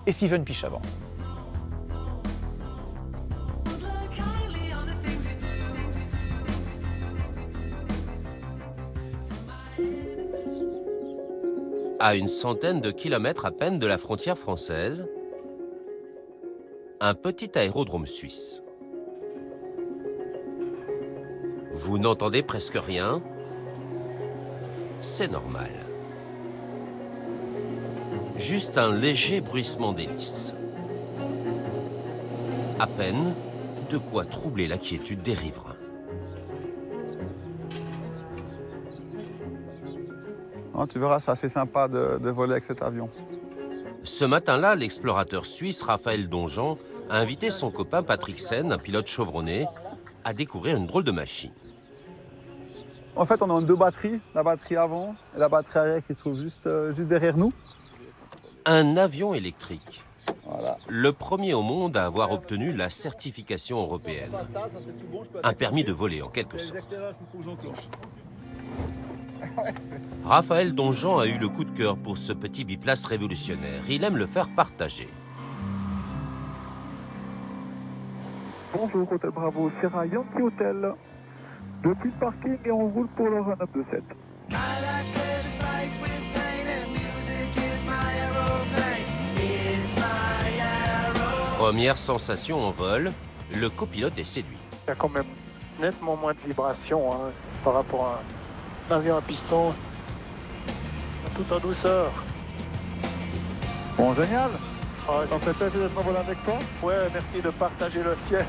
Et Steven Pichavant. À une centaine de kilomètres à peine de la frontière française, un petit aérodrome suisse. Vous n'entendez presque rien. C'est normal. Juste un léger bruissement d'hélice. À peine, de quoi troubler la quiétude des riverains. Oh, tu verras, c'est assez sympa de voler avec cet avion. Ce matin-là, l'explorateur suisse Raphaël Donjean a invité son copain Patrick Sen, un pilote chevronné, à découvrir une drôle de machine. En fait, on a deux batteries, la batterie avant et la batterie arrière qui se trouve juste derrière nous. Un avion électrique. Voilà. Le premier au monde à avoir obtenu la certification européenne. Un permis de voler, en quelque sorte. Raphaël Donjean a eu le coup de cœur pour ce petit biplace révolutionnaire. Il aime le faire partager. Bonjour, Hôtel Bravo, Sierra Yankee Hotel. Depuis le parking et on roule pour le run-up de 7. Première sensation en vol, le copilote est séduit. Il y a quand même nettement moins de vibrations par rapport à un avion à piston. Tout en douceur. Bon, génial. Ça fait plaisir d'être envolé avec toi. Ouais, merci de partager le ciel.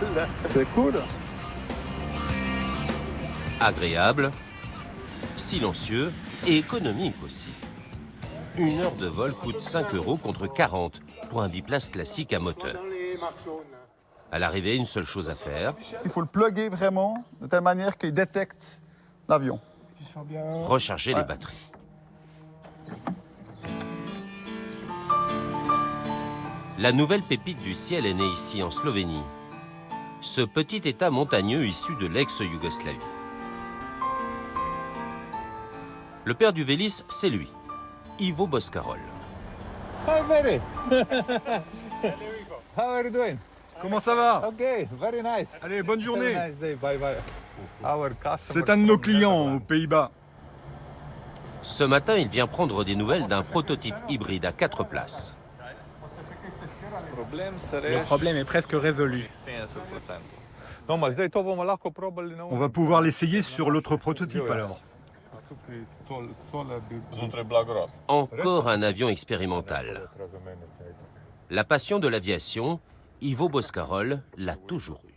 C'est cool. Agréable, silencieux et économique aussi. 1 heure de vol coûte 5 € contre 40 pour un biplace classique à moteur. À l'arrivée, une seule chose à faire. Il faut le plugger vraiment de telle manière qu'il détecte l'avion. Recharger les batteries. La nouvelle pépite du ciel est née ici, en Slovénie. Ce petit état montagneux issu de l'ex-Yougoslavie. Le père du Vélis, c'est lui, Ivo Boscarol. Hi Mary. How are you doing? Comment ça va? Okay, very nice. Allez, bonne journée. Very nice day. Bye bye. Our customer. C'est un de nos clients aux Pays-Bas. Ce matin, il vient prendre des nouvelles d'un prototype hybride à 4 places. Le problème est presque résolu. On va pouvoir l'essayer sur l'autre prototype alors. Encore un avion expérimental. La passion de l'aviation, Ivo Boscarol l'a toujours eu.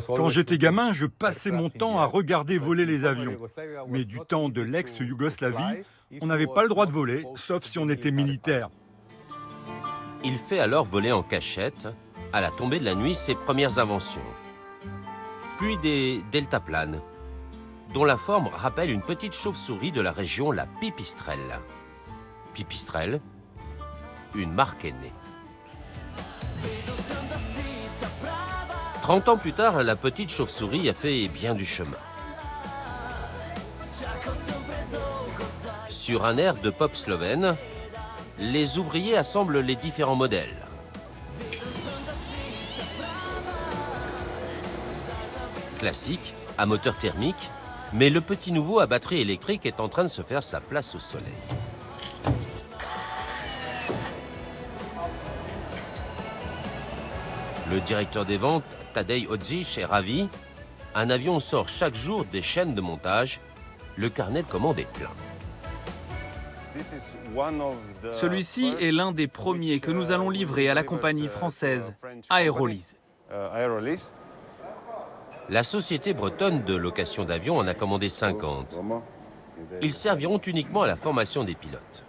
Quand j'étais gamin, je passais mon temps à regarder voler les avions. Mais du temps de l'ex-Yougoslavie, on n'avait pas le droit de voler, sauf si on était militaire. Il fait alors voler en cachette, à la tombée de la nuit, ses premières inventions. Puis des deltaplanes, dont la forme rappelle une petite chauve-souris de la région, la pipistrelle. Pipistrelle, une marque est née. 30 ans plus tard, la petite chauve-souris a fait bien du chemin. Sur un air de pop slovène, les ouvriers assemblent les différents modèles. Classique, à moteur thermique, mais le petit nouveau à batterie électrique est en train de se faire sa place au soleil. Le directeur des ventes, Tadej Odzic, est ravi. Un avion sort chaque jour des chaînes de montage. Le carnet de commande est plein. Celui-ci est l'un des premiers que nous allons livrer à la compagnie française Aerolise. La société bretonne de location d'avions en a commandé 50. Ils serviront uniquement à la formation des pilotes.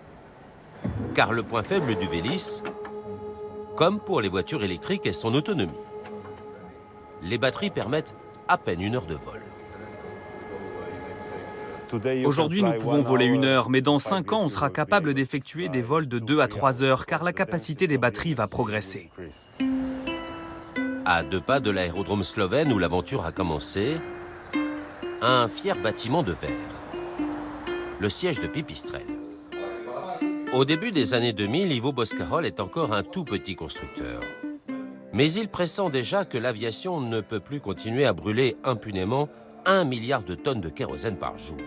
Car le point faible du Vélis, comme pour les voitures électriques, est son autonomie. Les batteries permettent à peine 1 heure de vol. Aujourd'hui, nous pouvons voler 1 heure, mais dans 5 ans, on sera capable d'effectuer des vols de 2 à 3 heures, car la capacité des batteries va progresser. À 2 pas de l'aérodrome slovène où l'aventure a commencé, un fier bâtiment de verre. Le siège de Pipistrel. Au début des années 2000, Ivo Boscarol est encore un tout petit constructeur. Mais il pressent déjà que l'aviation ne peut plus continuer à brûler impunément 1 milliard de tonnes de kérosène par jour.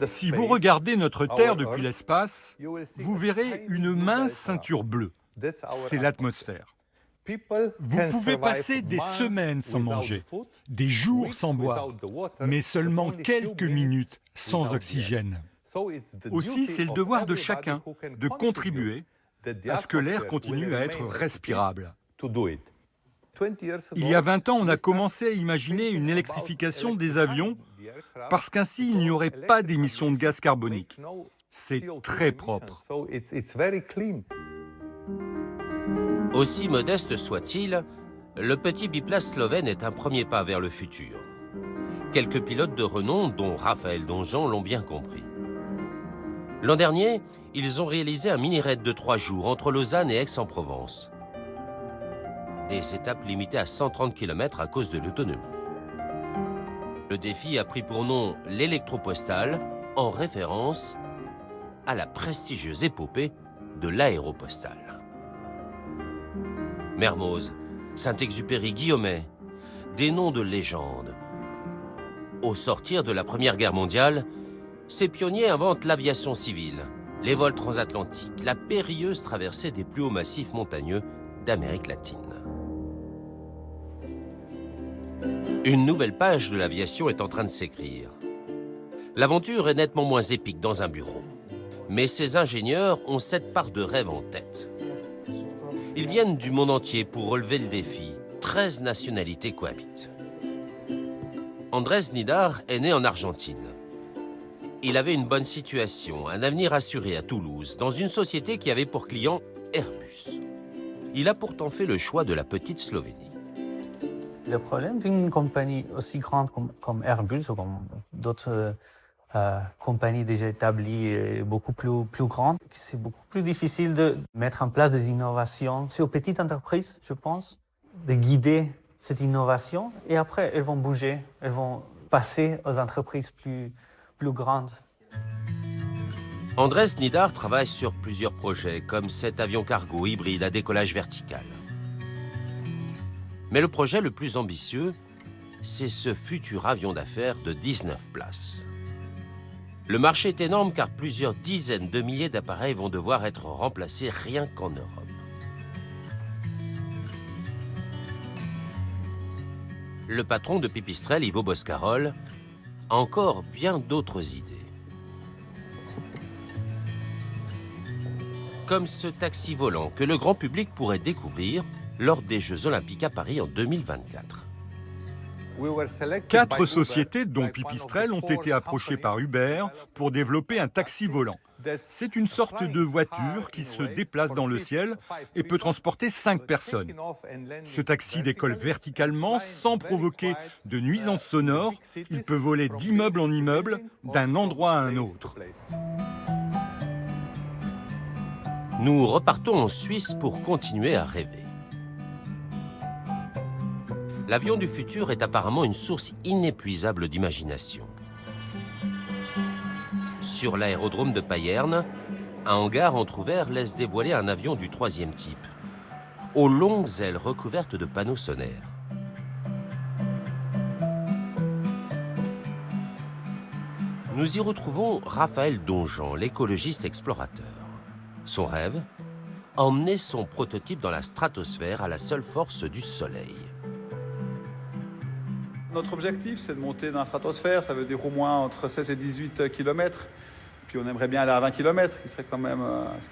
Si vous regardez notre Terre depuis l'espace, vous verrez une mince ceinture bleue. C'est l'atmosphère. Vous pouvez passer des semaines sans manger, des jours sans boire, mais seulement quelques minutes sans oxygène. Aussi, c'est le devoir de chacun de contribuer à ce que l'air continue à être respirable. Il y a 20 ans, on a commencé à imaginer une électrification des avions parce qu'ainsi, il n'y aurait pas d'émissions de gaz carbonique. C'est très propre. Aussi modeste soit-il, le petit biplace slovène est un premier pas vers le futur. Quelques pilotes de renom, dont Raphaël Donjan, l'ont bien compris. L'an dernier, ils ont réalisé un mini-raid de 3 jours entre Lausanne et Aix-en-Provence. Des étapes limitées à 130 km à cause de l'autonomie. Le défi a pris pour nom l'électropostale, en référence à la prestigieuse épopée de l'aéropostale. Mermoz, Saint-Exupéry, Guillaumet, des noms de légende. Au sortir de la Première Guerre mondiale, ces pionniers inventent l'aviation civile, les vols transatlantiques, la périlleuse traversée des plus hauts massifs montagneux d'Amérique latine. Une nouvelle page de l'aviation est en train de s'écrire. L'aventure est nettement moins épique dans un bureau. Mais ces ingénieurs ont cette part de rêve en tête. Ils viennent du monde entier pour relever le défi. 13 nationalités cohabitent. Andrés Nidar est né en Argentine. Il avait une bonne situation, un avenir assuré à Toulouse, dans une société qui avait pour client Airbus. Il a pourtant fait le choix de la petite Slovénie. Le problème d'une compagnie aussi grande comme Airbus ou comme d'autres compagnies déjà établies et beaucoup plus grandes, c'est beaucoup plus difficile de mettre en place des innovations sur petites entreprises, je pense, de guider cette innovation et après elles vont bouger, elles vont passer aux entreprises plus grandes. Andrés Nidar travaille sur plusieurs projets, comme cet avion cargo hybride à décollage vertical. Mais le projet le plus ambitieux, c'est ce futur avion d'affaires de 19 places. Le marché est énorme car plusieurs dizaines de milliers d'appareils vont devoir être remplacés rien qu'en Europe. Le patron de Pipistrel, Ivo Boscarol, a encore bien d'autres idées. Comme ce taxi volant que le grand public pourrait découvrir lors des Jeux Olympiques à Paris en 2024. 4 sociétés, dont Pipistrel, ont été approchées par Uber pour développer un taxi volant. C'est une sorte de voiture qui se déplace dans le ciel et peut transporter 5 personnes. Ce taxi décolle verticalement sans provoquer de nuisances sonores. Il peut voler d'immeuble en immeuble, d'un endroit à un autre. Nous repartons en Suisse pour continuer à rêver. L'avion du futur est apparemment une source inépuisable d'imagination. Sur l'aérodrome de Payerne, un hangar entrouvert laisse dévoiler un avion du 3e type, aux longues ailes recouvertes de panneaux sonores. Nous y retrouvons Raphaël Donjan, l'écologiste explorateur. Son rêve, emmener son prototype dans la stratosphère à la seule force du soleil. Notre objectif, c'est de monter dans la stratosphère, ça veut dire au moins entre 16 et 18 km. Puis on aimerait bien aller à 20 km, ce qui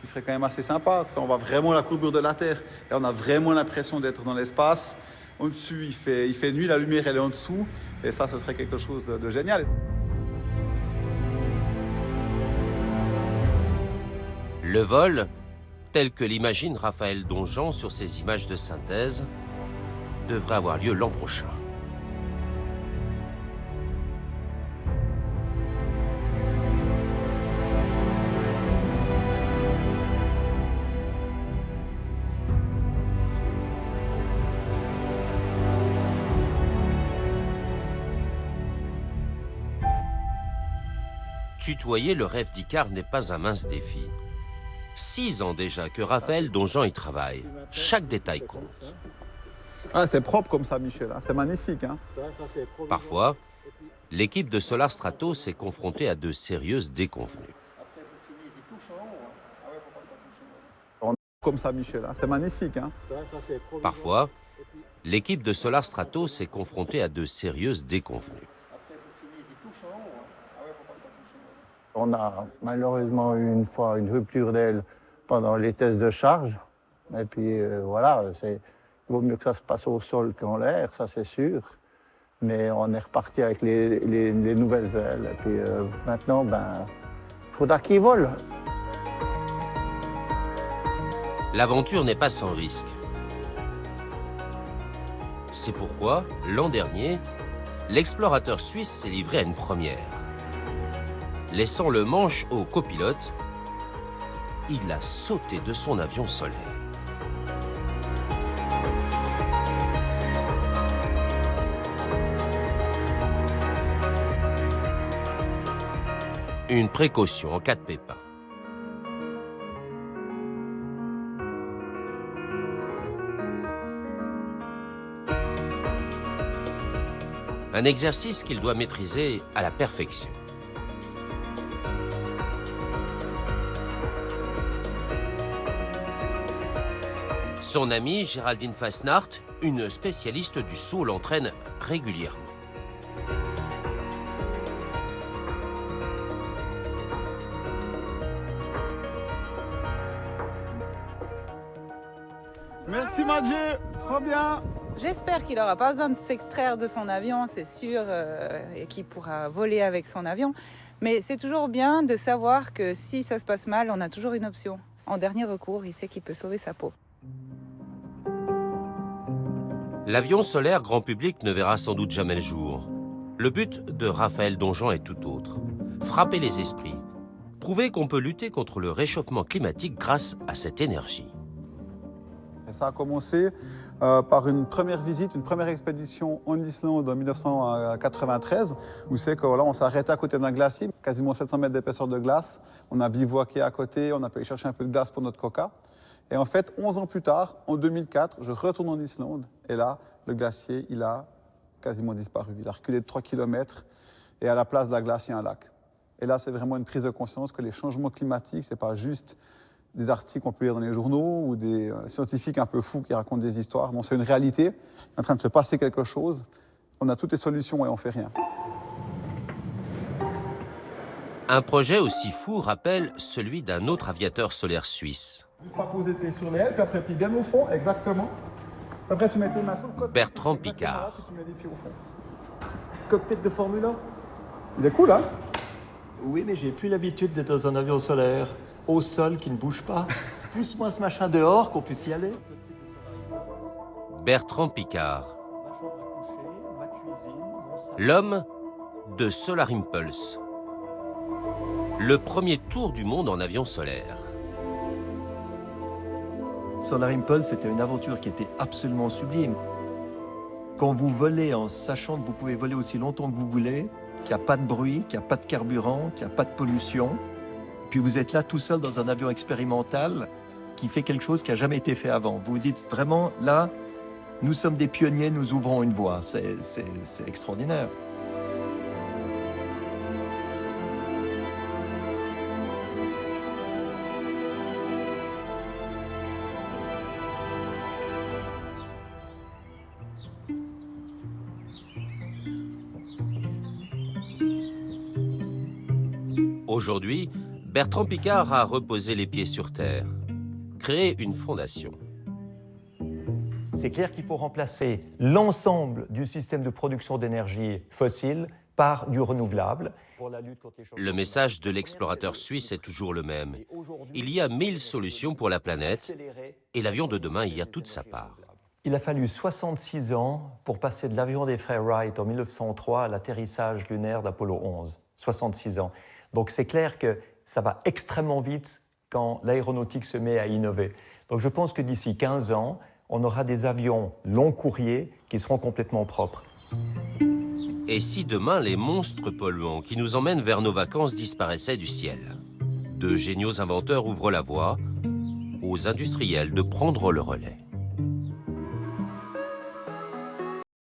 serait quand même assez sympa, parce qu'on voit vraiment la courbure de la Terre. Et on a vraiment l'impression d'être dans l'espace. Au-dessus, il fait nuit, la lumière elle est en dessous. Et ça, ce serait quelque chose de génial. Le vol, tel que l'imagine Raphaël Donjan sur ses images de synthèse, devrait avoir lieu l'an prochain. Tutoyer le rêve d'Icare n'est pas un mince défi. 6 ans déjà que Raphaël Donjean y travaille. Chaque détail compte. Ah, c'est propre comme ça, Michel. Hein. C'est magnifique. Hein. Parfois, l'équipe de Solar Stratos est confrontée à de sérieuses déconvenues. Comme ça, Michel. Hein. C'est magnifique. Hein. Parfois, l'équipe de Solar Stratos est confrontée à de sérieuses déconvenues. On a malheureusement eu une fois une rupture d'aile pendant les tests de charge. Et puis voilà, il vaut mieux que ça se passe au sol qu'en l'air, ça c'est sûr. Mais on est reparti avec les nouvelles ailes. Et puis maintenant, il faudra qu'ils volent. L'aventure n'est pas sans risque. C'est pourquoi, l'an dernier, l'explorateur suisse s'est livré à une première. Laissant le manche au copilote, il a sauté de son avion solaire. Une précaution en cas de pépin. Un exercice qu'il doit maîtriser à la perfection. Son amie Géraldine Fasnacht, une spécialiste du saut, l'entraîne régulièrement. Merci Madjé, trop bien. J'espère qu'il n'aura pas besoin de s'extraire de son avion, c'est sûr, et qu'il pourra voler avec son avion. Mais c'est toujours bien de savoir que si ça se passe mal, on a toujours une option. En dernier recours, il sait qu'il peut sauver sa peau. L'avion solaire grand public ne verra sans doute jamais le jour. Le but de Raphaël Donjean est tout autre. Frapper les esprits. Prouver qu'on peut lutter contre le réchauffement climatique grâce à cette énergie. Et ça a commencé par une première visite, une première expédition en Islande en 1993, où c'est que voilà, on s'est arrêté à côté d'un glacier, quasiment 700 mètres d'épaisseur de glace. On a bivouaqué à côté, on a pu aller chercher un peu de glace pour notre coca. Et en fait, 11 ans plus tard, en 2004, je retourne en Islande. Et là, le glacier, il a quasiment disparu. Il a reculé de 3 km. Et à la place de la glace, il y a un lac. Et là, c'est vraiment une prise de conscience que les changements climatiques, ce n'est pas juste des articles qu'on peut lire dans les journaux ou des scientifiques un peu fous qui racontent des histoires. Non, c'est une réalité. Il est en train de se passer quelque chose. On a toutes les solutions et on ne fait rien. Un projet aussi fou rappelle celui d'un autre aviateur solaire suisse. Juste pas poser tes pieds sur les ailes, puis après, puis bien au fond, exactement. Après, tu mets tes mains sur le côté. Bertrand Piccard. Puis tu mets les pieds au fond. Cockpit de Formule 1. Il est cool, hein? Oui, mais j'ai plus l'habitude d'être dans un avion solaire, au sol, qui ne bouge pas. Pousse-moi ce machin dehors, qu'on puisse y aller. Bertrand Piccard. L'homme de Solar Impulse. Le premier tour du monde en avion solaire. Solar Impulse, c'était une aventure qui était absolument sublime. Quand vous volez en sachant que vous pouvez voler aussi longtemps que vous voulez, qu'il n'y a pas de bruit, qu'il n'y a pas de carburant, qu'il n'y a pas de pollution, puis vous êtes là tout seul dans un avion expérimental qui fait quelque chose qui n'a jamais été fait avant. Vous vous dites vraiment, là, nous sommes des pionniers, nous ouvrons une voie. C'est extraordinaire. Aujourd'hui, Bertrand Piccard a reposé les pieds sur terre, créé une fondation. C'est clair qu'il faut remplacer l'ensemble du système de production d'énergie fossile par du renouvelable. Le message de l'explorateur suisse est toujours le même. Il y a 1000 solutions pour la planète et l'avion de demain y a toute sa part. Il a fallu 66 ans pour passer de l'avion des frères Wright en 1903 à l'atterrissage lunaire d'Apollo 11. 66 ans. Donc c'est clair que ça va extrêmement vite quand l'aéronautique se met à innover. Donc je pense que d'ici 15 ans, on aura des avions long courrier qui seront complètement propres. Et si demain les monstres polluants qui nous emmènent vers nos vacances disparaissaient du ciel? De géniaux inventeurs ouvrent la voie aux industriels de prendre le relais.